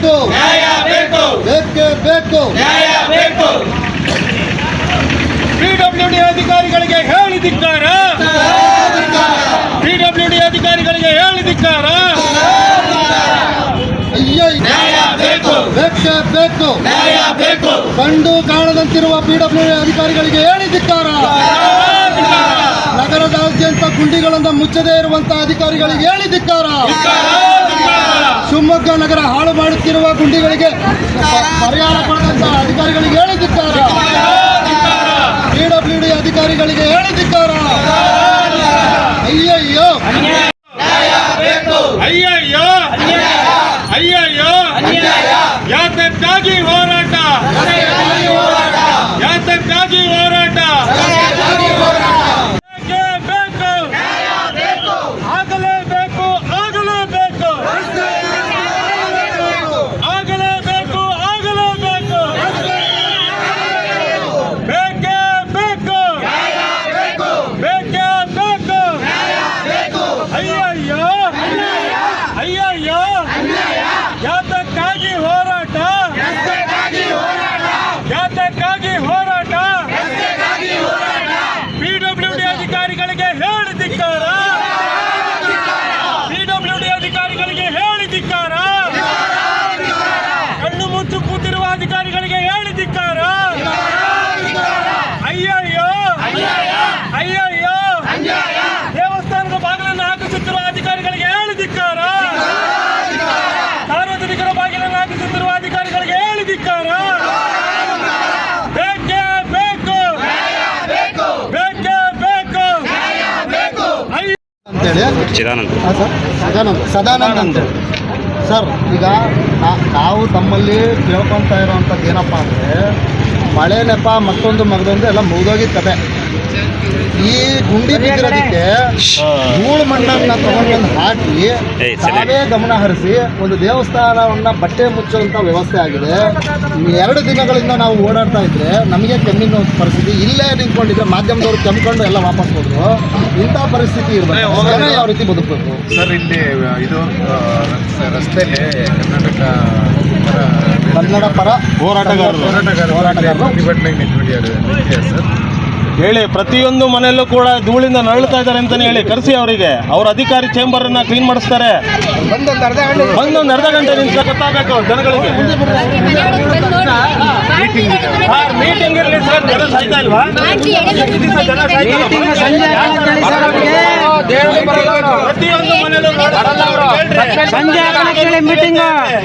ಬೇಕು, ಬೇಕೇ ಬೇಕು. PWD ಅಧಿಕಾರಿಗಳಿಗೆ ಹೇಳಿ ಧಿಕ್ಕಾರ, PWD ಅಧಿಕಾರಿಗಳಿಗೆ ಹೇಳಿ ಧಿಕ್ಕಾರ. ಬೇಕೇ ಬೇಕು. ಕಂಡು ಕಾಣದಂತಿರುವ PWD ಅಧಿಕಾರಿಗಳಿಗೆ ಹೇಳಿ ಧಿಕ್ಕಾರ. ನಗರದಾದ್ಯಂತ ಗುಂಡಿಗಳನ್ನು ಮುಚ್ಚದೇ ಇರುವಂತಹ ಅಧಿಕಾರಿಗಳಿಗೆ ಹೇಳಿ ಧಿಕ್ಕಾರ. ಶಿವಮೊಗ್ಗ ನಗರ ಹಾಳು ಮಾಡುತ್ತಿರುವ ಗುಂಡಿಗಳಿಗೆ ಪರಿಹಾರ ಕೊಡದಂತಹ ಅಧಿಕಾರಿಗಳಿಗೆ ಹೇಳಿ ಧಿಕ್ಕಾರ. PWD ಅಧಿಕಾರಿಗಳಿಗೆ ಹೇಳಿ ಧಿಕ್ಕಾರ. ಅಯ್ಯಯ್ಯೋ ಅಯ್ಯಯ್ಯೋ ಅಯ್ಯಯ್ಯೋ, ಯಾತಕ್ಕಾಗಿ ಹೋರಾಟ, ಯಾತಕ್ಕಾಗಿ ಹೋರಾಟ. ಆಗಲೇಬೇಕು, ಆಗಲೇಬೇಕು, ಆಗಲೇಬೇಕು, ಆಗಲೇಬೇಕು. ಬೇಕೇ ಬೇಕು, ಬೇಕೇ ಬೇಕು. ಅಯ್ಯಯ್ಯೋ ಅಯ್ಯಯ್ಯೋ, ಯಾತಕ್ಕಾಗಿ ಹೋರಾಟ, ಯಾತಕ್ಕಾಗಿ ಹೋರಾಟ. PWD ಅಧಿಕಾರಿಗಳಿಗೆ ಹೇಳಿ ಧಿಕ್ಕಾರ, PWD ಅಧಿಕಾರಿಗಳಿಗೆ ಹೇಳಿ ಧಿಕ್ಕಾರ. ಕಣ್ಣು ಮುಚ್ಚು ಕೂತಿರುವ ಅಧಿಕಾರಿಗಳಿಗೆ ಹೇಳಿ ಧಿಕ್ಕಾರ. ಅಯ್ಯಯ್ಯೋ ಅಯ್ಯಯ್ಯೋ, ದೇವಸ್ಥಾನದ ಬಾಗಿಲನ್ನು ಹಾಕಿಸುತ್ತಿರುವ ಅಧಿಕಾರಿಗಳಿಗೆ ಹೇಳಿ ಧಿಕ್ಕಾರ. ಸಾರ್ವಜನಿಕರ ಬಾಗಿಲನ್ನು ಹಾಕಿಸುತ್ತಿರುವ ಅಧಿಕಾರಿಗಳಿಗೆ ಹೇಳಿ ಧಿಕ್ಕಾರ. ಬೇಕೇ ಬೇಕು, ಬೇಕೇ ಬೇಕು. ಅಂತೇಳಿ ಸದಾನಂದ್ ಅಂತ ಸರ್. ಈಗ ನಾವು ತಮ್ಮಲ್ಲಿ ಕೇಳ್ಕೊತಾ ಇರೋವಂಥದ್ದು ಏನಪ್ಪ ಅಂದರೆ, ಮಳೆ ನೆಪ ಮತ್ತೊಂದು ಮಗದೊಂದು ಎಲ್ಲ ಮುಗಿದೋಗಿದ್ದ ಕತೆ. ಈ ಗುಂಡಿ ಬಿದ್ದಿರೋದಕ್ಕೆ ಧೂಳು ಮಣ್ಣನ್ನು ತಗೊಂಡು ಹಾಕಿ ತಾವೇ ಗಮನ ಹರಿಸಿ ಒಂದು ದೇವಸ್ಥಾನವನ್ನು ಬಟ್ಟೆ ಮುಚ್ಚುವಂಥ ವ್ಯವಸ್ಥೆ ಆಗಿದೆ. 2 ದಿನಗಳಿಂದ ನಾವು ಓಡಾಡ್ತಾ ಇದ್ರೆ ನಮಗೆ ಕೆಮ್ಮಿನ ಪರಿಸ್ಥಿತಿ. ಇಲ್ಲೇ ನಿಂತ್ಕೊಂಡಿದ್ರೆ ಮಾಧ್ಯಮದವರು ಕೆಮ್ಕೊಂಡು ಎಲ್ಲ ವಾಪಸ್ ಹೋದ್ರು. ಇಂಥ ಪರಿಸ್ಥಿತಿ ಇರಬೇಕು, ಜನ ಯಾವ ರೀತಿ ಬದುಕಬೇಕು ಸರ್? ಇಲ್ಲಿ ಇದು ರಸ್ತೆಯಲ್ಲಿ ಕನ್ನಡ ಪರ ಹೋರಾಟಗಾರರು ಪ್ರತಿಭಟನೆ ನಿಂತಿದೆ ಸರ್. ಹೇಳಿ, ಪ್ರತಿಯೊಂದು ಮನೆಯಲ್ಲೂ ಕೂಡ ಧೂಳಿಂದ ನರಳುತ್ತಾ ಇದ್ದಾರೆ ಅಂತಾನೆ ಹೇಳಿ ಕರೆಸಿ ಅವರಿಗೆ. ಅವ್ರ ಅಧಿಕಾರಿ ಚೇಂಬರ್ ಅನ್ನ ಕ್ಲೀನ್ ಮಾಡಿಸ್ತಾರೆ. ಒಂದೊಂದು ಅರ್ಧ ಗಂಟೆ ನಿಂತ ಗೊತ್ತಾಗಬೇಕು ಜನಗಳಿಗೆ. ಮೀಟಿಂಗ್ ಇರಲಿ ಸರ್, ಜನ ಸಾಯ್ತಾ ಇಲ್ವಾ? ಪ್ರತಿಯೊಂದು ಮನೆಯಲ್ಲೂ ಮೀಟಿಂಗ್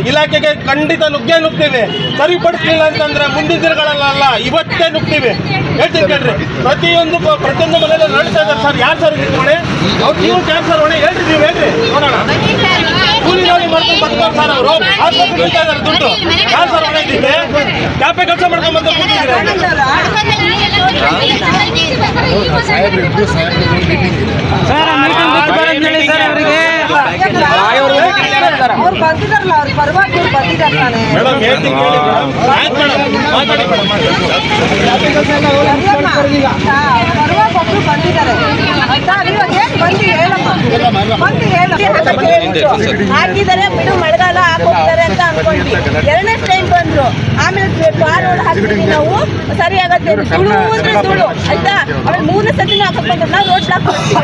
ಇಲಾಖೆಗೆ ಖಂಡಿತ ನುಗ್ತೀವಿ. ಸರಿಪಡಿಸಲಿಲ್ಲ ಅಂತಂದ್ರೆ ಮುಂದಿನ ದಿನಗಳಲ್ಲ, ಇವತ್ತೇ ನುಗ್ತೀವಿ. ಹೇಳ್ತೀನಿ ಕೇಳ್ರಿ. ಪ್ರತಿಯೊಂದು ಮನೆಯಲ್ಲಿ ನಡ್ತಾ ಇದ್ದಾರೆ ಸರ್. ಯಾರು ಸರ್ ಹೊಣೆ? ಅವ್ರು ನೀವು ಯಾರು ಸರ್ ಹೊಣೆ? ಹೇಳ್ರಿ, ನೀವು ಹೇಳ್ರಿ ನೋಡೋಣ. ಕೂಲಿ ನಾಲಿ ಮಾಡ್ಕೊಂಡು ಬರ್ತಾರೆ ಸರ್ ಅವರು. ಆಸ್ಪತ್ರೆ ನಿಲ್ತಾ ಇದ್ದಾರೆ ದುಡ್ಡು. ಯಾರು ಸರ್ ಹೊಣೆ ಇದ್ದಿದ್ದೆ? ಕ್ಯಾಪೆ ಕೆಲಸ ಮಾಡ್ಕೊಂಡು ಬಂದ ಕೂತಿದ್ದೀರಾ? ಅವ್ರು ಬಂದಿದಾರಲ್ಲ, ಅವ್ರ ಪರವಾಗಿ ಬಂದಿದ್ದಾರೆ ತಾನೆ ಮೇಡಮ್. ಹೇಳ್ತೀನಿ ಕೇಳಿ ಮೇಡಮ್. ಆಯ್ತು ಮೇಡಮ್, ಮಾತಾಡಿ ಮೇಡಮ್. ಪರವಾಗಿ ಒಬ್ರು ಬಂದಿದ್ದಾರೆ ಅಂತ ಇವಾಗ ಏನು ಬಂದು ಹೇಳಮ್ಮ, ಬಂದು ಹಾಕಿದ್ದಾರೆ ಬಿಡು, ಮಳೆಗಾಲ ಹಾಕೋಗ್ತಾರೆ ಅಂತ ಅನ್ಕೊಂಡ್ವಿ. 2ನೇ ಟೈಮ್ ಬಂದ್ರು. ಆಮೇಲೆ ಕಾರ್ ಒಳಗೆ ಹಾಕಿದ್ವಿ ನಾವು. ಸರಿ ಆಗತ್ತೆ ತುಳು ಅಂದ್ರೆ ತುಳು ಆಯ್ತಾ. ಆಮೇಲೆ 3ನೇ ಸತಿನೂ ಹಾಕಕ್ ಬಂದ್ರು. ನಾವು ರೋಡ್ ಬ್ಲಾಕ್ ಮಾಡ್ತೀವಿ.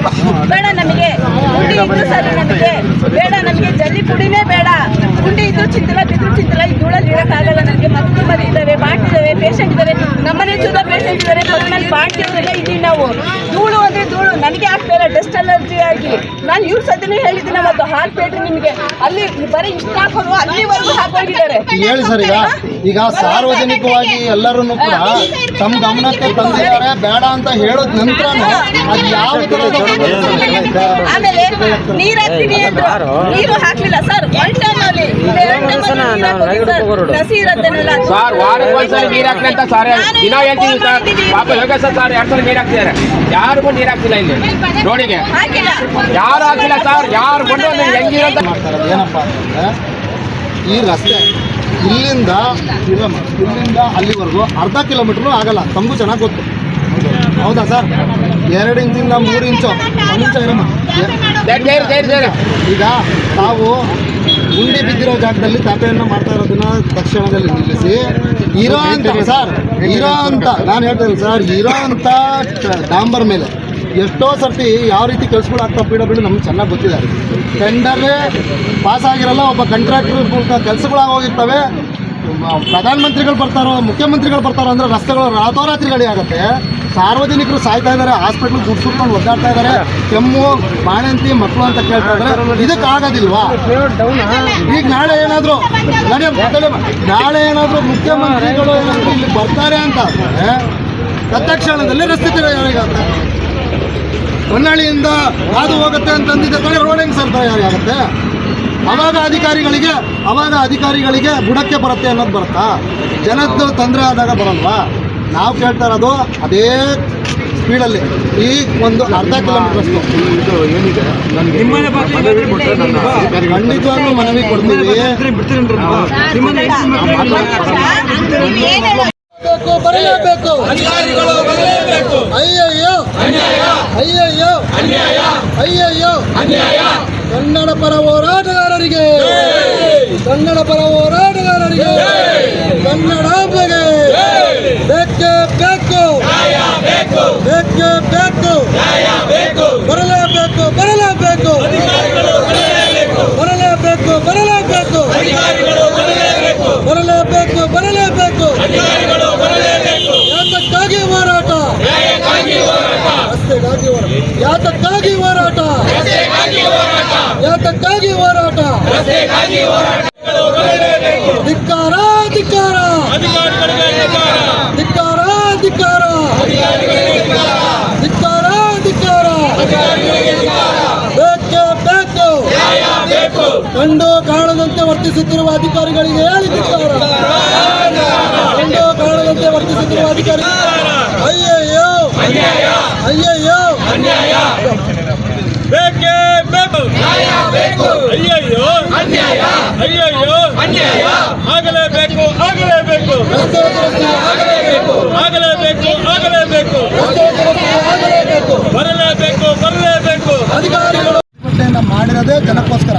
ಬೇಡ ನಮಗೆ ಗುಂಡಿ ಇದ್ದು ಸರಿ, ನಮಗೆ ಬೇಡ, ನಮಗೆ ಜಲ್ಲಿ ಪುಡಿನೇ ಬೇಡ. ಗುಂಡಿ ಇದ್ದು ಚಿಂತಿಲ್ಲ, ಬಿದ್ರು ಚಿಂತಿಲ್ಲ. ಈ ಧೂಳಲ್ಲಿ ಇರೋಕ್ಕಾಗಲ್ಲ ನಮಗೆ. ಮಕ್ಕಳು ಮರಿ ಇದ್ದಾವೆ, ಬಾಂಟಿದ್ದಾವೆ, ಪೇಷಂಟ್ ಇದ್ದಾರೆ. ನಮ್ಮನೆ ಚೂದ ಪೇಷಂಟ್ ಇದ್ದಾರೆ. ಮಕ್ಕಳಲ್ಲಿ ಬಾಂಟಿಯವರೆಲ್ಲ ಇದ್ದೀವಿ ನಾವು. ಧೂಳು ಅಂದ್ರೆ ಧೂಳು ನನಗೆ ಆಗ್ತಾಯಿಲ್ಲ, ಡಸ್ಟ್ ಅಲರ್ಜಿ ಆಗಿ. ನಾನು ಇವ್ರ ಸದ್ಯನೇ ಹೇಳಿದ್ದೀನಿ ಅವತ್ತು, ಹಾಕ್ಬೇಡ್ರಿ ನಿಮಗೆ ಅಲ್ಲಿ ಬರೀ ಇಷ್ಟ ಹಾಕೋರು ಅಲ್ಲಿವರೆಗೂ ಹಾಕೊಂಡಿದ್ದಾರೆ. ಹೇಳಿ ಸರ್. ಈಗ ಸಾರ್ವಜನಿಕವಾಗಿ ಎಲ್ಲರೂ ಕೂಡ ತಮ್ಮ ಗಮನಕ್ಕೆ ತಂದಿದ್ದಾರೆ, ಬೇಡ ಅಂತ ಹೇಳೋದ್ ನಂತರ ಅದು ಯಾವ ಆಮೇಲೆ ನೀರ್ ಹಾಕ್ತೀನಿ ಅಂದ್ರು, ನೀರು ಹಾಕ್ಲಿಲ್ಲ ಸರ್. 1 ಟೈಮ್ ಅಲ್ಲಿ 2 ಟೈಮ್ ನಸಿ ಇರತ್ತೇನಲ್ಲ ಸರ್, ವಾರಕ್ಕೆ ಒಂದ್ಸಲ ನೀರ್ ಹಾಕ್ಲಿ ಅಂತ ಸರ್ ದಿನ ಹೇಳ್ತೀವಿ ಸರ್. ಪಾಪ ಯೋಗ ಸರ್ 2 ಸಲ ನೀರ್ ಹಾಕ್ತಿದ್ದಾರೆ. ಯಾರಿಗೂ ನೀರ್ ಹಾಕ್ತಿಲ್ಲ ಇಲ್ಲಿ ರೋಡಿಗೆ. ಯಾರು ಹಾಕಿಲ್ಲ ಸರ್. ಯಾರು ಬಂದು ಹೆಂಗಿರಂತ ಮಾಡ್ತಾರೆ. ಏನಪ್ಪ ಅಂತಂದ್ರೆ, ಈ ರಸ್ತೆ ಇಲ್ಲಿಂದ ಅಲ್ಲಿವರೆಗೂ ಅರ್ಧ ಕಿಲೋಮೀಟರ್ ಆಗಲ್ಲ. ತಮಗೂ ಚೆನ್ನಾಗಿ ಗೊತ್ತು, ಹೌದಾ ಸರ್? 2 ಇಂಚಿಂದ 3 ಇಂಚು. 1 ನಿಮಿಷ ಇರಮ್ಮ. ಈಗ ನಾವು ಗುಂಡಿ ಬಿದ್ದಿರೋ ಜಾಗದಲ್ಲಿ ತಾಪೆಯನ್ನು ಮಾಡ್ತಾ ಇರೋದನ್ನ ತಕ್ಷಣದಲ್ಲಿ ನಿಲ್ಲಿಸಿ ಇರೋ ಅಂತ ನಾನು ಹೇಳ್ತೇನೆ ಸರ್, ಇರೋ ಅಂತ ಡಾಂಬರ್ ಮೇಲೆ ಎಷ್ಟೋ ಸರ್ತಿ ಯಾವ ರೀತಿ ಕೆಲಸಗಳು ಆಗ್ತಾ ಪೀಡಬ್ಲ್ಯೂ ನಮ್ಗೆ ಚೆನ್ನಾಗಿ ಗೊತ್ತಿದೆ. ಟೆಂಡರೇ ಪಾಸ್ ಆಗಿರಲ್ಲ, ಒಬ್ಬ ಕಾಂಟ್ರಾಕ್ಟರ್ ಮೂಲಕ ಕೆಲಸಗಳಾಗೋಗಿರ್ತವೆ. ಪ್ರಧಾನಮಂತ್ರಿಗಳು ಬರ್ತಾರೋ ಮುಖ್ಯಮಂತ್ರಿಗಳು ಬರ್ತಾರೋ ಅಂದರೆ ರಸ್ತೆಗಳು ರಾತ್ರೋರಾತ್ರಿಗಳೇ ಆಗುತ್ತೆ. ಸಾರ್ವಜನಿಕರು ಸಾಯ್ತಾ ಇದ್ದಾರೆ, ಹಾಸ್ಪಿಟ್ಲಿಗೆ ದುಡ್ಡು ಸುಟ್ಕೊಂಡು ಒದ್ದಾಡ್ತಾ ಇದ್ದಾರೆ, ಕೆಮ್ಮು ಬಾಣಂತಿ ಮಕ್ಕಳು ಅಂತ ಕೇಳ್ತಾ ಇದ್ದಾರೆ. ಇದಕ್ಕೆ ಆಗೋದಿಲ್ವಾ? ಈಗ ನಾಳೆ ಏನಾದರೂ ಮುಖ್ಯಮಂತ್ರಿಗಳು ಏನಾದರೂ ಇಲ್ಲಿ ಬರ್ತಾರೆ ಅಂತ ಅಂದರೆ ತತ್ಕ್ಷಣದಲ್ಲಿ ರಸ್ತೆ ಯಾರಿಗಾಗುತ್ತೆ? ಹೊನ್ನಾಳಿಯಿಂದ ಹಾದು ಹೋಗುತ್ತೆ ಅಂತಂದಿದ್ದ ಕಡೆ ರೋಡ್ ಹೆಂಗೆ ಸರ್ ತಯಾರಿಯಾಗುತ್ತೆ? ಅವಾಗ ಅಧಿಕಾರಿಗಳಿಗೆ ಬುಡಕ್ಕೆ ಬರುತ್ತೆ ಅನ್ನೋದು ಬರುತ್ತಾ? ಜನದ್ದು ತೊಂದರೆ ಆದಾಗ ಬರಲ್ವಾ? ನಾವು ಕೇಳ್ತಾ ಇರೋದು ಅದೇ ಸ್ಪೀಡಲ್ಲಿ ಈ ಒಂದು ಅರ್ಧ ಕಿಲೋಮೀಟರ್ ಇದು ಏನಿದೆ ನನಗೆ ಖಂಡಿತವಾಗ್ಲೂ ಮನವಿ ಕೊಡ್ತೀವಿ. ಬರಲೇಬೇಕು, ಅಯ್ಯಯ್ಯೋ ಕನ್ನಡ ಪರ ಹೋರಾಟಗಾರರಿಗೆ, ಕನ್ನಡಾಂಬೆಗೆ ಬೇಕೇ ಬೇಕು, ಬರಲೇಬೇಕು, ಯಾತಕ್ಕಾಗಿ ಹೋರಾಟ? ಧಿಕ್ಕಾರ ಕಂಡು ಕಾಣದಂತೆ ವರ್ತಿಸುತ್ತಿರುವ ಅಧಿಕಾರಿಗಳಿಗೆ ಹೇಳಿ ಧಿಕ್ಕಾರ. ಕಂಡು ಕಾಣದಂತೆ ವರ್ತಿಸುತ್ತಿರುವ ಅಧಿಕಾರಿ ಅಯ್ಯಯ್ಯೋ ಬೇಕೇ ಬೇಕು, ಅಯ್ಯಯ್ಯೋ ಆಗಲೇಬೇಕು, ಬರಲೇಬೇಕು. ಅಧಿಕಾರಿಗಳು ಮಾಡಿರೋದೇ ಜನಕ್ಕೋಸ್ಕರ.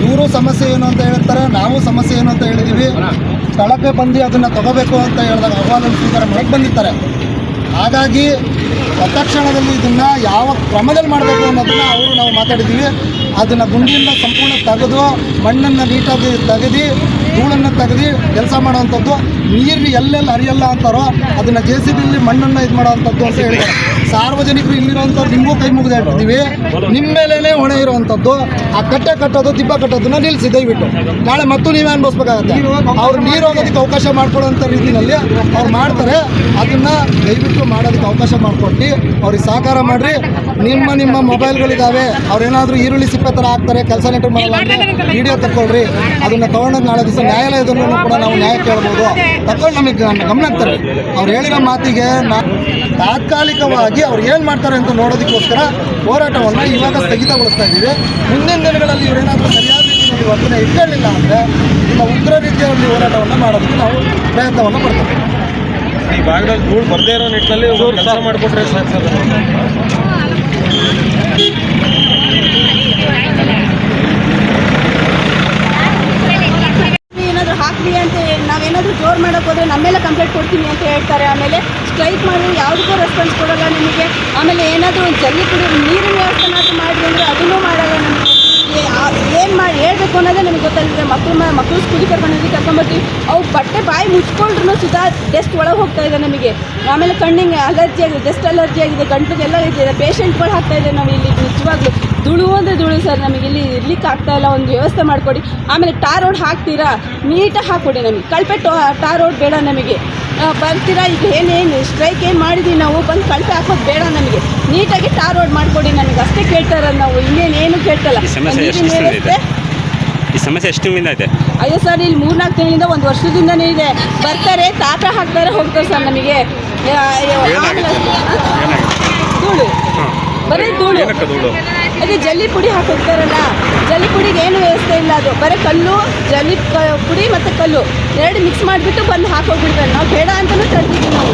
ಇವರು ಸಮಸ್ಯೆ ಏನು ಅಂತ ಹೇಳ್ತಾರೆ, ನಾವು ಸಮಸ್ಯೆ ಏನು ಅಂತ ಹೇಳಿದ್ದೀವಿ. ಸ್ಥಳಕ್ಕೆ ಬಂದು ಅದನ್ನು ತಗೋಬೇಕು ಅಂತ ಹೇಳಿದಾಗ ಆಹ್ವಾನ ಸ್ವೀಕಾರ ಮಾಡಕ್ಕೆ ಬಂದಿರ್ತಾರೆ. ಹಾಗಾಗಿ ತತ್ಕ್ಷಣದಲ್ಲಿ ಇದನ್ನು ಯಾವ ಕ್ರಮದಲ್ಲಿ ಮಾಡಬೇಕು ಅನ್ನೋದನ್ನು ನಾವು ಮಾತಾಡಿದ್ದೀವಿ. ಅದನ್ನು ಗುಂಡಿಯಿಂದ ಸಂಪೂರ್ಣ ತೆಗೆದು ಮಣ್ಣನ್ನು ನೀಟಾಗಿ ತೆಗೆದು ಧೂಳನ್ನು ತೆಗೆದು ಕೆಲಸ ಮಾಡೋವಂಥದ್ದು. ನೀರು ಎಲ್ಲೆಲ್ಲಿ ಹರಿಯಲ್ಲ ಅಂತಾರೋ ಅದನ್ನು JCB ಮಣ್ಣನ್ನು ಇದು ಮಾಡೋವಂಥದ್ದು ಅಂತ ಹೇಳಿದ್ದಾರೆ. ಸಾರ್ವಜನಿಕರು ಇಲ್ಲಿರೋವಂಥದ್ದು ನಿಮಗೂ ಕೈ ಮುಗಿದು ಹೇಳ್ತಿದ್ದೀವಿ, ನಿಮ್ಮ ಮೇಲೇ ಹೊಣೆ ಇರುವಂಥದ್ದು. ಆ ಕಟ್ಟೆ ಕಟ್ಟೋದು ದಿಬ್ಬ ಕಟ್ಟೋದನ್ನ ನಿಲ್ಲಿಸಿ ದಯವಿಟ್ಟು. ನಾಳೆ ಮತ್ತು ನೀವೇ ಅನುಭವಿಸ್ಬೇಕಾಗತ್ತೆ. ಅವ್ರು ನೀರು ಹೋಗೋದಕ್ಕೆ ಅವಕಾಶ ಮಾಡ್ಕೊಳ್ಳೋಂಥ ರೀತಿಯಲ್ಲಿ ಅವ್ರು ಮಾಡ್ತಾರೆ. ಅದನ್ನು ದಯವಿಟ್ಟು ಮಾಡೋದಕ್ಕೆ ಅವಕಾಶ ಮಾಡಿಕೊಟ್ಟು ಅವ್ರಿಗೆ ಸಹಕಾರ ಮಾಡಿರಿ. ನಿಮ್ಮ ಮೊಬೈಲ್ಗಳಿದ್ದಾವೆ, ಅವ್ರೇನಾದರೂ ಈರುಳ್ಳಿ ಸಿಪ್ಪೆ ಥರ ಹಾಕ್ತಾರೆ, ಕೆಲಸ ನೆಟ್ಟು ಮಾಡಲ್ಲ ಅಂದರೆ ವಿಡಿಯೋ ತಗೊಳ್ರಿ. ಅದನ್ನು ತೊಗೊಂಡೋಗಿ ನಾಳೆ ದಿವಸ ನ್ಯಾಯಾಲಯದಲ್ಲೂ ಕೂಡ ನಾವು ನ್ಯಾಯ ಕೇಳ್ಬೋದು. ತಗೊಂಡು ನಮಗೆ ಗಮನಕ್ಕೆ ತರ್ರಿ. ಅವ್ರು ಹೇಳಿರೋ ಮಾತಿಗೆ ತಾತ್ಕಾಲಿಕವಾಗಿ ಅವ್ರು ಏನು ಮಾಡ್ತಾರೆ ಅಂತ ನೋಡೋದಕ್ಕೋಸ್ಕರ ಹೋರಾಟವನ್ನು ಇವಾಗ ಸ್ಥಗಿತಗೊಳಿಸ್ತಾ ಇದ್ದೀವಿ. ಮುಂದಿನ ದಿನಗಳಲ್ಲಿ ಇವರೇನಾದರೂ ಸರಿಯಾದ ರೀತಿಯಲ್ಲಿ ವರ್ತನೆ ಇಟ್ಕೊಳ್ಳಿಲ್ಲ ಅಂದರೆ ಇನ್ನು ಉಗ್ರ ರೀತಿಯಲ್ಲಿ ಹೋರಾಟವನ್ನು ಮಾಡೋದಕ್ಕೆ ನಾವು ಪ್ರಯತ್ನವನ್ನು ಪಡ್ತೀವಿ. ಈ ಭಾಗದಲ್ಲಿ ಧೂಳು ಬರ್ದೇ ಇರೋ ನಿಟ್ಟಿನಲ್ಲಿ ಕೆಲಸ ಮಾಡಿಕೊಟ್ರೆ ಸರ್. ಏನಾದರೂ ಹಾಕ್ಲಿ ಅಂತ ನಾವೇನಾದರೂ ಜೋರು ಮಾಡೋಕೆ ಹೋದರೆ ನಮ್ಮೆಲ್ಲ ಕಂಪ್ಲೇಂಟ್ ಕೊಡ್ತೀನಿ ಅಂತ ಹೇಳ್ತಾರೆ. ಆಮೇಲೆ ಸ್ಟ್ರೈಕ್ ಮಾಡಿ ಯಾವುದಕ್ಕೂ ರೆಸ್ಪಾನ್ಸ್ ಕೊಡೋಲ್ಲ ನಿಮಗೆ. ಆಮೇಲೆ ಏನಾದರೂ ಒಂದು ಜಲ್ಲಿ ಕುಡಿಯೋ ನೀರಿನ ವ್ಯವಸ್ಥೆನಾದರೂ ಮಾಡಿ ಅಂದರೆ ಅದನ್ನೂ ಮಾಡಲ್ಲ ನಮಗೆ. ಏನು ಮಾಡಿ ಹೇಳ್ಬೇಕು ಅನ್ನೋದೇ ನಮಗೆ ಗೊತ್ತಾಗಿದೆ. ಮಕ್ಕಳು ಸ್ಕೂಲಿಗೆ ಕರ್ಕೊಂಡ್ಬರ್ತೀವಿ, ಅವು ಬಟ್ಟೆ ಬಾಯಿ ಮುಚ್ಕೊಂಡ್ರು ಸುಧಾ ಡಸ್ಟ್ ಒಳಗೆ ಹೋಗ್ತಾ ಇದೆ ನಮಗೆ. ಆಮೇಲೆ ಕಣ್ಣಿಗೆ ಅಲರ್ಜಿ ಆಗಿದೆ, ಡಸ್ಟ್ ಅಲರ್ಜಿ ಆಗಿದೆ, ಗಂಟೆಗೆಲ್ಲ ಇದೆ. ಪೇಷಂಟ್ಗಳು ಹಾಕ್ತಾ ಇದೆ ನಾವು ಇಲ್ಲಿ. ನಿಜವಾಗ್ಲೂ ಧೂಳು ಅಂದರೆ ಧೂಳು ಸರ್. ನಮಗೆ ಇಲ್ಲಿ ಇರ್ಲಿಕ್ಕೆ ಆಗ್ತಾಯಿಲ್ಲ. ಒಂದು ವ್ಯವಸ್ಥೆ ಮಾಡಿಕೊಡಿ. ಆಮೇಲೆ ಟಾರ್ ರೋಡ್ ಹಾಕ್ತೀರಾ, ನೀಟಾಗಿ ಹಾಕ್ಕೊಡಿ ನಮಗೆ. ಕಳಪೆ ಟಾರ್ ರೋಡ್ ಬೇಡ ನಮಗೆ. ಬರ್ತೀರಾ ಈಗ ಏನೇನು ಸ್ಟ್ರೈಕ್ ಏನು ಮಾಡಿದ್ದೀವಿ ನಾವು, ಬಂದು ಕಳಪೆ ಹಾಕೋದು ಬೇಡ ನಮಗೆ. ನೀಟಾಗಿ ಟಾರ್ ರೋಡ್ ಮಾಡಿಕೊಡಿ ನಮಗೆ, ಅಷ್ಟೇ ಕೇಳ್ತಾ ಇರೋದು ನಾವು. ಇನ್ನೇನು ಕೇಳ್ತಲ್ಲ. ಈ ಸಮಸ್ಯೆ ಎಷ್ಟು ದಿನದಿಂದ ಇದೆ? ಅಯ್ಯೋ ಸರ್, ಇಲ್ಲಿ 3-4 ತಿಂಗಳಿಂದ 1 ವರ್ಷದಿಂದನೇ ಇದೆ. ಬರ್ತಾರೆ, ತಾಪ ಹಾಕ್ತಾರೆ, ಹೋಗ್ತಾರೆ ಸರ್. ನಮಗೆ ಧೂಳು, ಬರೀ ಧೂಳು. ಅದೇ ಜಲ್ಲಿ ಪುಡಿ ಹಾಕೋಗ್ತಾರಲ್ಲ, ಜಲ್ಲಿ ಪುಡಿಗೆ ಏನು ವ್ಯವಸ್ಥೆ ಇಲ್ಲ, ಅದು ಬರೀ ಕಲ್ಲು ಜಲ್ಲಿ ಪುಡಿ ಮತ್ತು ಕಲ್ಲು ಎರಡು ಮಿಕ್ಸ್ ಮಾಡಿಬಿಟ್ಟು ಬಂದು ಹಾಕೋಗ್ಬಿಡ್ತಾರೆ. ನಾವು ಬೇಡ ಅಂತಲೂ ತರ್ತೀವಿ ನಾವು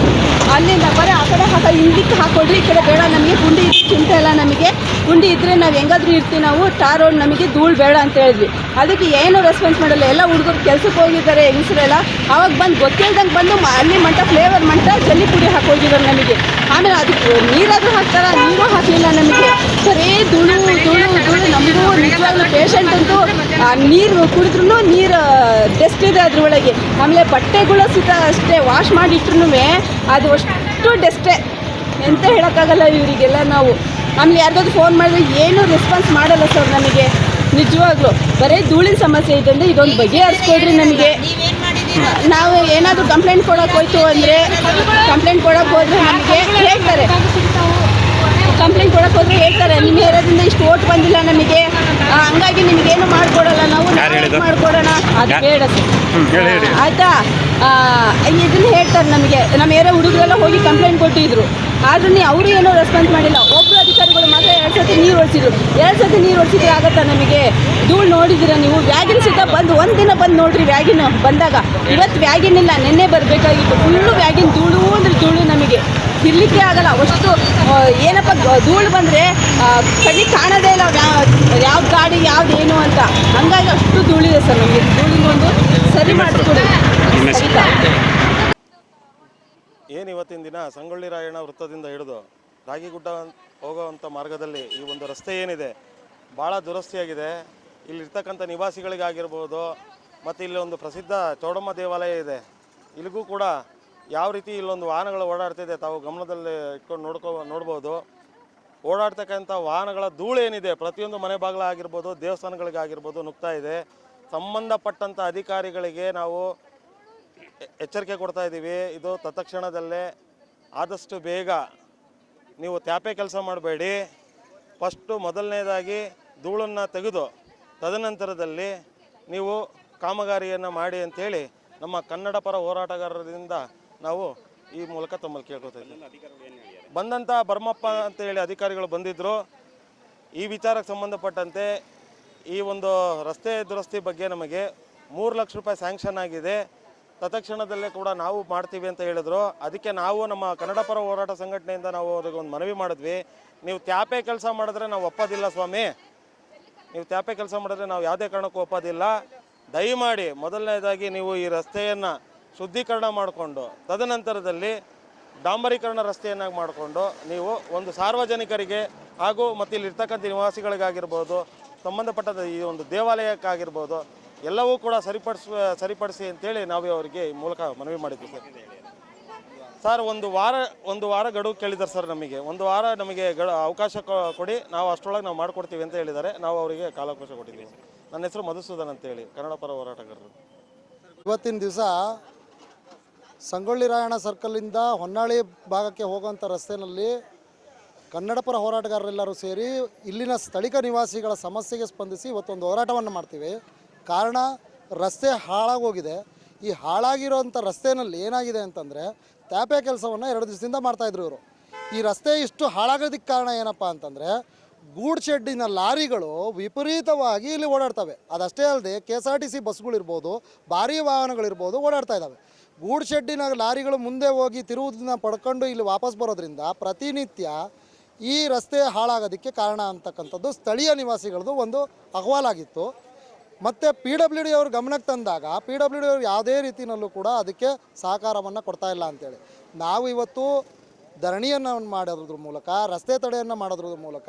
ಅಲ್ಲಿಂದ, ಬರೀ ಆ ಕಡೆ ಹಿಂದಕ್ಕೆ ಹಾಕೊಡ್ರಿ, ಈ ಕಡೆ ಬೇಡ ನಮಗೆ, ಗುಂಡಿ ಚಿಂತೆ ಇಲ್ಲ ನಮಗೆ, ಗುಂಡಿ ಇದ್ದರೆ ನಾವು ಹೆಂಗಾದ್ರೂ ಇರ್ತೀವಿ, ನಾವು ಟಾರ್ ರೋಡ್ ನಮಗೆ ಧೂಳು ಬೇಡ ಅಂತ ಹೇಳಿದ್ವಿ. ಅದಕ್ಕೆ ಏನೂ ರೆಸ್ಪಾನ್ಸ್ ಮಾಡಲ್ಲ. ಎಲ್ಲ ಹುಡುಗರು ಕೆಲಸಕ್ಕೆ ಹೋಗಿದ್ದಾರೆ ಹೆಂಗಸರೆಲ್ಲ, ಆವಾಗ ಬಂದು ಗೊತ್ತಿಲ್ದಂಗೆ ಬಂದು ಅಲ್ಲಿ ಮಂಟ ಫ್ಲೇವರ್ ಮಂಟ ಜಲ್ಲಿ ಪುಡಿ ಹಾಕೋಗಿದ್ದಾರೆ ನಮಗೆ. ಆಮೇಲೆ ಅದಕ್ಕೆ ನೀರಾದರೂ ಹಾಕ್ತಾರ, ನೀರು ಹಾಕಲಿಲ್ಲ ನಮಗೆ, ಬರೀ ಧೂಳು ಧೂಳು ಧೂಳು. ನಮಗೂ ನಿಜವಾಗ್ಲೂ ಪೇಷಂಟ್ ಅಂತೂ ನೀರು ಕುಡಿದ್ರೂ ನೀರು ಡಸ್ಟ್ ಇದೆ ಅದ್ರೊಳಗೆ. ಆಮೇಲೆ ಬಟ್ಟೆಗಳು ಸುತ್ತ ಅಷ್ಟೇ ವಾಶ್ ಮಾಡಿಟ್ರು ಅದು ಅಷ್ಟು ಡಸ್ಟೇ, ಎಂತ ಹೇಳೋಕ್ಕಾಗಲ್ಲ ಇವರಿಗೆಲ್ಲ ನಾವು. ಆಮೇಲೆ ಯಾರಿಗಾದ್ರು ಫೋನ್ ಮಾಡಿದ್ರೆ ಏನೂ ರೆಸ್ಪಾನ್ಸ್ ಮಾಡಲ್ಲ ಸರ್ ನಮಗೆ, ನಿಜವಾಗ್ಲೂ ಬರೀ ಧೂಳಿನ ಸಮಸ್ಯೆ ಇದೆ ಅಂದರೆ ಇದೊಂದು ಬಗೆಹರಿಸ್ಕೊಡ್ರಿ ನಮಗೆ. ನಾವು ಏನಾದರೂ ಕಂಪ್ಲೇಂಟ್ ಕೊಡೋಕೆ ಹೋಯ್ತು ಅಂದರೆ, ಕಂಪ್ಲೇಂಟ್ ಕೊಡೋಕೆ ಹೋದರೆ ನಮಗೆ ಹೇಳ್ತಾರೆ, ಕಂಪ್ಲೇಂಟ್ ಕೊಡೋಕೆ ಹೋದರೆ ಹೇಳ್ತಾರೆ ನಿಮ್ಮ ಏರಿಯಾದಿಂದ ಇಷ್ಟು ಓಟ್ ಬಂದಿಲ್ಲ ನಮಗೆ, ಹಂಗಾಗಿ ನಿಮಗೇನು ಮಾಡಿಕೊಡಲ್ಲ, ನಾವು ಮಾಡಿಕೊಡೋಣ. ಅದು ಬೇಡ ಸರ್, ಆಯಿತಾ? ಇದನ್ನು ಹೇಳ್ತಾರೆ ನಮಗೆ. ನಮ್ಮ ಏರಿಯಾ ಹುಡುಗರೆಲ್ಲ ಹೋಗಿ ಕಂಪ್ಲೇಂಟ್ ಕೊಟ್ಟಿದ್ರು, ಆದ್ರೂ ಅವರು ಏನೋ ರೆಸ್ಪಾನ್ಸ್ ಮಾಡಿಲ್ಲ. ಒಬ್ಬರು ಅಧಿಕಾರಿಗಳು ಮಾತ್ರ 2 ಸತಿ ನೀರು ಹೊಡಿಸಿದ್ರು. 2 ಸತಿ ನೀರು ಹೊಡಿಸಿದ್ರೆ ಆಗುತ್ತಾ ನಮಗೆ? ಧೂಳು ನೋಡಿದ್ದೀರ ನೀವು? ವ್ಯಾಗಿನ್ ಸಿದ್ಧ ಬಂದು ಒಂದಿನ ಬಂದು ನೋಡ್ರಿ ವ್ಯಾಗಿನ್ ಬಂದಾಗ. ಇವತ್ತು ವ್ಯಾಗಿನ್ ಇಲ್ಲ, ನಿನ್ನೆ ಬರಬೇಕಾಗಿತ್ತು. ಫುಲ್ಲು ವ್ಯಾಗಿನ್ ಧೂಳು ಅಂದರೆ ಧೂಳು, ನಮಗೆ ಇರಲಿಕ್ಕೆ ಆಗಲ್ಲ. ಅಷ್ಟು ಏನಪ್ಪ ಧೂಳು ಬಂದರೆ ಕಣ್ಣಿಗೆ ಕಾಣೋದೇ ಇಲ್ಲ ಯಾವ ಗಾಡಿ ಯಾವ್ದೇನು ಅಂತ, ಹಂಗಾಗಿ ಅಷ್ಟು ಧೂಳಿದೆ ಸರ್ ನಮಗೆ. ಧೂಳಿನೊಂದು ಸರಿ ಮಾಡಿಸ್ಕೊಡಿ. ಏನು ಇವತ್ತಿನ ದಿನ ಸಂಗೊಳ್ಳಿ ರಾಯಣ್ಣ ವೃತ್ತದಿಂದ ಹಿಡಿದು ರಾಗಿಗುಡ್ಡ ಹೋಗೋವಂಥ ಮಾರ್ಗದಲ್ಲಿ ಈ ಒಂದು ರಸ್ತೆ ಏನಿದೆ ಭಾಳ ದುರಸ್ತಿಯಾಗಿದೆ. ಇಲ್ಲಿರ್ತಕ್ಕಂಥ ನಿವಾಸಿಗಳಿಗಾಗಿರ್ಬೋದು, ಮತ್ತು ಇಲ್ಲಿ ಒಂದು ಪ್ರಸಿದ್ಧ ಚೌಡಮ್ಮ ದೇವಾಲಯ ಇದೆ, ಇಲ್ಲಿಗೂ ಕೂಡ ಯಾವ ರೀತಿ ಇಲ್ಲೊಂದು ವಾಹನಗಳು ಓಡಾಡ್ತಿದೆ ತಾವು ಗಮನದಲ್ಲಿ ಇಟ್ಕೊಂಡು ನೋಡ್ಬೋದು. ಓಡಾಡ್ತಕ್ಕಂಥ ವಾಹನಗಳ ಧೂಳು ಏನಿದೆ ಪ್ರತಿಯೊಂದು ಮನೆ ಬಾಗಿಲ ಆಗಿರ್ಬೋದು, ದೇವಸ್ಥಾನಗಳಿಗಾಗಿರ್ಬೋದು ನುಗ್ತಾ ಇದೆ. ಸಂಬಂಧಪಟ್ಟಂಥ ಅಧಿಕಾರಿಗಳಿಗೆ ನಾವು ಎಚ್ಚರಿಕೆ ಕೊಡ್ತಾ ಇದ್ದೀವಿ. ಇದು ತತ್ಕ್ಷಣದಲ್ಲೇ ಆದಷ್ಟು ಬೇಗ ನೀವು ತ್ಯಾಪೆ ಕೆಲಸ ಮಾಡಬೇಡಿ. ಫಸ್ಟು ಮೊದಲನೇದಾಗಿ ಧೂಳನ್ನು ತೆಗೆದು ತದನಂತರದಲ್ಲಿ ನೀವು ಕಾಮಗಾರಿಯನ್ನು ಮಾಡಿ ಅಂಥೇಳಿ ನಮ್ಮ ಕನ್ನಡ ಪರ ಹೋರಾಟಗಾರರಿಂದ ನಾವು ಈ ಮೂಲಕ ತಮ್ಮಲ್ಲಿ ಕೇಳ್ಕೊತಾ ಇದ್ದೀವಿ. ಬಂದಂಥ ಬರ್ಮಪ್ಪ ಅಂತೇಳಿ ಅಧಿಕಾರಿಗಳು ಬಂದಿದ್ದರು. ಈ ವಿಚಾರಕ್ಕೆ ಸಂಬಂಧಪಟ್ಟಂತೆ ಈ ಒಂದು ರಸ್ತೆ ದುರಸ್ತಿ ಬಗ್ಗೆ ನಮಗೆ 3 ಲಕ್ಷ ರೂಪಾಯಿ ಸ್ಯಾಂಕ್ಷನ್ ಆಗಿದೆ, ತತ್ಕ್ಷಣದಲ್ಲೇ ಕೂಡ ನಾವು ಮಾಡ್ತೀವಿ ಅಂತ ಹೇಳಿದ್ರು. ಅದಕ್ಕೆ ನಾವು ನಮ್ಮ ಕನ್ನಡ ಪರ ಹೋರಾಟ ಸಂಘಟನೆಯಿಂದ ನಾವು ಅವ್ರಿಗೆ ಒಂದು ಮನವಿ ಮಾಡಿದ್ವಿ. ನೀವು ತ್ಯಾಪೆ ಕೆಲಸ ಮಾಡಿದ್ರೆ ನಾವು ಒಪ್ಪೋದಿಲ್ಲ ಸ್ವಾಮಿ, ನೀವು ತ್ಯಾಪೆ ಕೆಲಸ ಮಾಡಿದ್ರೆ ನಾವು ಯಾವುದೇ ಕಾರಣಕ್ಕೂ ಒಪ್ಪೋದಿಲ್ಲ. ದಯಮಾಡಿ ಮೊದಲನೇದಾಗಿ ನೀವು ಈ ರಸ್ತೆಯನ್ನು ಶುದ್ಧೀಕರಣ ಮಾಡಿಕೊಂಡು ತದನಂತರದಲ್ಲಿ ಡಾಂಬರೀಕರಣ ರಸ್ತೆಯನ್ನಾಗಿ ಮಾಡಿಕೊಂಡು ನೀವು ಒಂದು ಸಾರ್ವಜನಿಕರಿಗೆ ಹಾಗೂ ಮತ್ತು ಇಲ್ಲಿರ್ತಕ್ಕಂಥ ನಿವಾಸಿಗಳಿಗಾಗಿರ್ಬೋದು, ಸಂಬಂಧಪಟ್ಟ ಈ ಒಂದು ದೇವಾಲಯಕ್ಕಾಗಿರ್ಬೋದು ಎಲ್ಲವೂ ಕೂಡ ಸರಿಪಡಿಸಿ ಅಂತೇಳಿ ನಾವು ಅವರಿಗೆ ಈ ಮೂಲಕ ಮನವಿ ಮಾಡಿದ್ವಿ ಸರ್. ಒಂದು ವಾರ ಗಡುವು ಕೇಳಿದ್ದಾರೆ ಸರ್. ನಮಗೆ 1 ವಾರ ನಮಗೆ ಅವಕಾಶ ಕೊಡಿ, ನಾವು ಅಷ್ಟರೊಳಗೆ ನಾವು ಮಾಡಿಕೊಡ್ತೀವಿ ಅಂತ ಹೇಳಿದ್ದಾರೆ. ನಾವು ಅವರಿಗೆ ಕಾಲಾವಕಾಶ ಕೊಟ್ಟಿದ್ದೀವಿ. ನನ್ನ ಹೆಸರು ಮಧುಸೂದನ್ ಅಂತೇಳಿ, ಕನ್ನಡ ಪರ ಹೋರಾಟಗಾರರು. ಇವತ್ತಿನ ದಿವಸ ಸಂಗೊಳ್ಳಿ ರಾಯಣ್ಣ ಸರ್ಕಲಿಂದ ಹೊನ್ನಾಳಿ ಭಾಗಕ್ಕೆ ಹೋಗುವಂಥ ರಸ್ತೆಯಲ್ಲಿ ಕನ್ನಡ ಪರ ಹೋರಾಟಗಾರರೆಲ್ಲರೂ ಸೇರಿ ಇಲ್ಲಿನ ಸ್ಥಳೀಯ ನಿವಾಸಿಗಳ ಸಮಸ್ಯೆಗೆ ಸ್ಪಂದಿಸಿ ಇವತ್ತೊಂದು ಹೋರಾಟವನ್ನು ಮಾಡ್ತೀವಿ. ಕಾರಣ ರಸ್ತೆ ಹಾಳಾಗೋಗಿದೆ. ಈ ಹಾಳಾಗಿರೋಂಥ ರಸ್ತೆಯಲ್ಲಿ ಏನಾಗಿದೆ ಅಂತಂದರೆ ತ್ಯಾಪೆ ಕೆಲಸವನ್ನು 2 ದಿವಸದಿಂದ ಮಾಡ್ತಾಯಿದ್ರು ಇವರು. ಈ ರಸ್ತೆ ಇಷ್ಟು ಹಾಳಾಗೋದಕ್ಕೆ ಕಾರಣ ಏನಪ್ಪ ಅಂತಂದರೆ ಗೂಡ್ ಶೆಡ್ಡಿನ ಲಾರಿಗಳು ವಿಪರೀತವಾಗಿ ಇಲ್ಲಿ ಓಡಾಡ್ತವೆ. ಅದಷ್ಟೇ ಅಲ್ಲದೆ KSRTC ಬಸ್ಗಳಿರ್ಬೋದು, ಭಾರೀ ವಾಹನಗಳಿರ್ಬೋದು ಓಡಾಡ್ತಾ ಇದ್ದಾವೆ. ಗೂಡ್ ಶೆಡ್ಡಿನ ಲಾರಿಗಳು ಮುಂದೆ ಹೋಗಿ ತಿರುವುದನ್ನ ಪಡ್ಕೊಂಡು ಇಲ್ಲಿ ವಾಪಸ್ ಬರೋದ್ರಿಂದ ಪ್ರತಿನಿತ್ಯ ಈ ರಸ್ತೆ ಹಾಳಾಗೋದಕ್ಕೆ ಕಾರಣ ಅಂತಕ್ಕಂಥದ್ದು ಸ್ಥಳೀಯ ನಿವಾಸಿಗಳದ್ದು ಒಂದು ಅಹವಾಲಾಗಿತ್ತು. ಮತ್ತು PWD ಅವ್ರ ಗಮನಕ್ಕೆ ತಂದಾಗ PWD ಅವರು ಯಾವುದೇ ರೀತಿಯಲ್ಲೂ ಕೂಡ ಅದಕ್ಕೆ ಸಹಕಾರವನ್ನು ಕೊಡ್ತಾ ಇಲ್ಲ ಅಂತೇಳಿ ನಾವು ಇವತ್ತು ಧರಣಿಯನ್ನು ಮಾಡೋದ್ರ ಮೂಲಕ, ರಸ್ತೆ ತಡೆಯನ್ನು ಮಾಡೋದ್ರ ಮೂಲಕ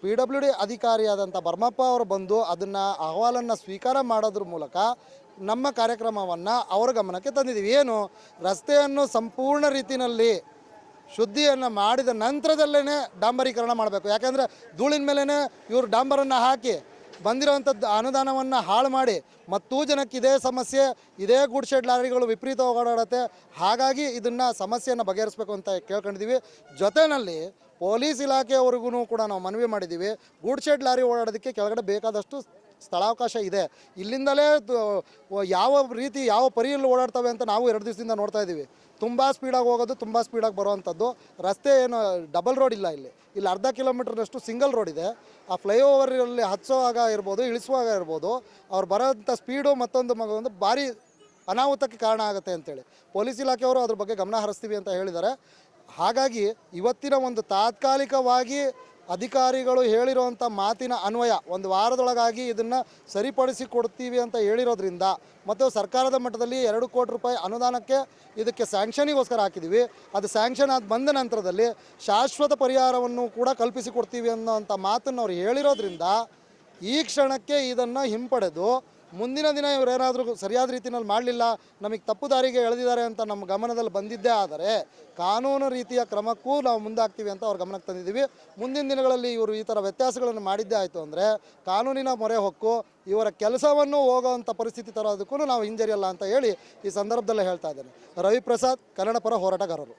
PWD ಅಧಿಕಾರಿಯಾದಂಥ ಬರ್ಮಪ್ಪ ಅವರು ಬಂದು ಅದನ್ನು ಅಹವಾಲನ್ನು ಸ್ವೀಕಾರ ಮಾಡೋದ್ರ ಮೂಲಕ ನಮ್ಮ ಕಾರ್ಯಕ್ರಮವನ್ನು ಅವರ ಗಮನಕ್ಕೆ ತಂದಿದ್ದೀವಿ. ಏನು, ರಸ್ತೆಯನ್ನು ಸಂಪೂರ್ಣ ರೀತಿಯಲ್ಲಿ ಶುದ್ಧಿಯನ್ನು ಮಾಡಿದ ನಂತರದಲ್ಲೇ ಡಾಂಬರೀಕರಣ ಮಾಡಬೇಕು. ಯಾಕೆಂದರೆ ಧೂಳಿನ ಮೇಲೇ ಇವರು ಡಾಂಬರನ್ನು ಹಾಕಿ ಬಂದಿರೋವಂಥದ್ದು ಅನುದಾನವನ್ನು ಹಾಳು ಮಾಡಿ ಮತ್ತೂ ಜನಕ್ಕೆ ಇದೇ ಸಮಸ್ಯೆ, ಇದೇ ಗೂಡ್ ಶೆಡ್ ಲಾರಿಗಳು ವಿಪರೀತ ಓಡಾಡುತ್ತೆ. ಹಾಗಾಗಿ ಇದನ್ನು ಸಮಸ್ಯೆಯನ್ನು ಬಗೆಹರಿಸಬೇಕು ಅಂತ ಕೇಳ್ಕೊಂಡಿದ್ದೀವಿ. ಜೊತೆಯಲ್ಲಿ ಪೊಲೀಸ್ ಇಲಾಖೆಯವರೆಗೂ ಕೂಡ ನಾವು ಮನವಿ ಮಾಡಿದ್ದೀವಿ. ಗೂಡ್ ಶೆಡ್ ಲಾರಿ ಓಡಾಡೋದಕ್ಕೆ ಕೆಳಗಡೆ ಬೇಕಾದಷ್ಟು ಸ್ಥಳಾವಕಾಶ ಇದೆ. ಇಲ್ಲಿಂದಲೇ ಯಾವ ರೀತಿ ಯಾವ ಪರಿಯಲ್ಲಿ ಓಡಾಡ್ತವೆ ಅಂತ ನಾವು 2 ದಿವಸದಿಂದ ನೋಡ್ತಾ ಇದ್ದೀವಿ. ತುಂಬ ಸ್ಪೀಡಾಗಿ ಹೋಗೋದು, ತುಂಬ ಸ್ಪೀಡಾಗಿ ಬರೋವಂಥದ್ದು. ರಸ್ತೆ ಏನು ಡಬಲ್ ರೋಡ್ ಇಲ್ಲ, ಇಲ್ಲಿ ಅರ್ಧ ಕಿಲೋಮೀಟರ್ನಷ್ಟು ಸಿಂಗಲ್ ರೋಡ್ ಇದೆ. ಆ ಫ್ಲೈಓವರಲ್ಲಿ ಹತ್ಸೋವಾಗ ಇರ್ಬೋದು, ಇಳಿಸುವಾಗ ಇರ್ಬೋದು, ಅವ್ರು ಬರೋಂಥ ಸ್ಪೀಡು ಮತ್ತೊಂದು ಮಗದೊಂದು ಭಾರಿ ಅನಾಹುತಕ್ಕೆ ಕಾರಣ ಆಗುತ್ತೆ ಅಂತೇಳಿ ಪೊಲೀಸ್ ಇಲಾಖೆಯವರು ಅದ್ರ ಬಗ್ಗೆ ಗಮನ ಹರಿಸ್ತೀವಿ ಅಂತ ಹೇಳಿದ್ದಾರೆ. ಹಾಗಾಗಿ ಇವತ್ತಿನ ಒಂದು ತಾತ್ಕಾಲಿಕವಾಗಿ ಅಧಿಕಾರಿಗಳು ಹೇಳಿರುವಂಥ ಮಾತಿನ ಅನ್ವಯ 1 ವಾರದೊಳಗಾಗಿ ಇದನ್ನು ಸರಿಪಡಿಸಿ ಕೊಡ್ತೀವಿ ಅಂತ ಹೇಳಿರೋದ್ರಿಂದ, ಮತ್ತು ಸರ್ಕಾರದ ಮಟ್ಟದಲ್ಲಿ 2 ಕೋಟಿ ರೂಪಾಯಿ ಅನುದಾನಕ್ಕೆ ಇದಕ್ಕೆ ಸ್ಯಾಂಕ್ಷನಿಗೋಸ್ಕರ ಹಾಕಿದ್ದೀವಿ. ಅದು ಸ್ಯಾಂಕ್ಷನ್ ಆದ ಬಂದ ನಂತರದಲ್ಲಿ ಶಾಶ್ವತ ಪರಿಹಾರವನ್ನು ಕೂಡ ಕಲ್ಪಿಸಿಕೊಡ್ತೀವಿ ಅನ್ನೋಂಥ ಮಾತನ್ನು ಅವ್ರು ಹೇಳಿರೋದ್ರಿಂದ ಈ ಕ್ಷಣಕ್ಕೆ ಇದನ್ನು ಹಿಂಪಡೆದು ಮುಂದಿನ ದಿನ ಇವರೇನಾದರೂ ಸರಿಯಾದ ರೀತಿಯಲ್ಲಿ ಮಾಡಲಿಲ್ಲ, ನಮಗೆ ತಪ್ಪು ದಾರಿಗೆ ಎಳೆದಿದ್ದಾರೆ ಅಂತ ನಮ್ಮ ಗಮನದಲ್ಲಿ ಬಂದಿದ್ದೇ ಆದರೆ ಕಾನೂನು ರೀತಿಯ ಕ್ರಮಕ್ಕೂ ನಾವು ಮುಂದಾಗ್ತೀವಿ ಅಂತ ಅವ್ರ ಗಮನಕ್ಕೆ ತಂದಿದ್ದೀವಿ. ಮುಂದಿನ ದಿನಗಳಲ್ಲಿ ಇವರು ಈ ಥರ ವ್ಯತ್ಯಾಸಗಳನ್ನು ಮಾಡಿದ್ದೇ ಆಯಿತು ಅಂದರೆ ಕಾನೂನಿನ ಮೊರೆ ಹೊಕ್ಕು ಇವರ ಕೆಲಸವನ್ನು ಹೋಗೋವಂಥ ಪರಿಸ್ಥಿತಿ ತರೋದಕ್ಕೂ ನಾವು ಹಿಂಜರಿಯಲ್ಲ ಅಂತ ಹೇಳಿ ಈ ಸಂದರ್ಭದಲ್ಲೇ ಹೇಳ್ತಾ ಇದ್ದೇನೆ. ರವಿಪ್ರಸಾದ್, ಕನ್ನಡ ಪರ ಹೋರಾಟಗಾರರು.